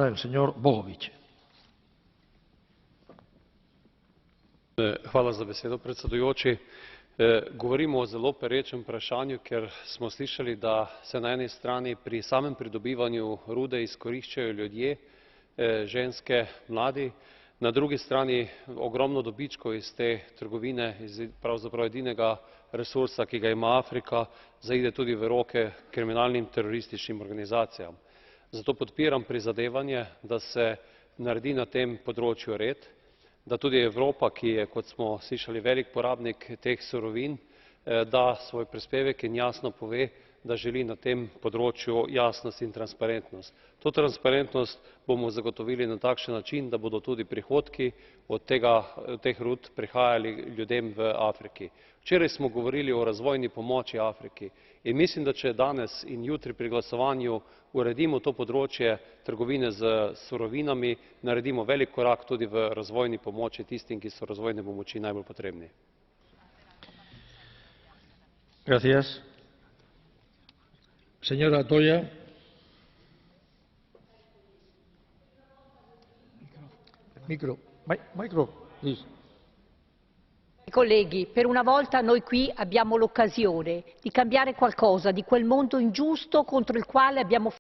palabra el señor Bogovič. Hvala za besedo, predsedujoči. Govorimo o zelo perečem vprašanju, ker smo slišali, da se na eni strani pri samem pridobivanju rude izkoriščajo ljudje, ženske, mladi, na drugi strani ogromno dobičkov iz te trgovine, iz pravzaprav edinega resursa, ki ga ima Afrika, zaide tudi v roke kriminalnim terorističnim organizacijam. Zato podpiram prizadevanje, da se naredi na tem področju red, da tudi Evropa, ki je, kot smo slišali, velik porabnik teh surovin, da svoj prispevek in jasno pove, da želi na tem področju jasnost in transparentnost. To transparentnost bomo zagotovili na takšen način, da bodo tudi prihodki od teh rud prihajali ljudem v Afriki. Včeraj smo govorili o razvojni pomoči Afriki in mislim, da če danes in jutri pri glasovanju uredimo to področje trgovine s surovinami, naredimo velik korak tudi v razvojni pomoči tistim, ki so razvojne pomoči najbolj potrebni. Gracias. Señora Toia. Micro, please. Colleghi, per una volta noi qui abbiamo l'occasione di cambiare qualcosa di quel mondo ingiusto contro il quale abbiamo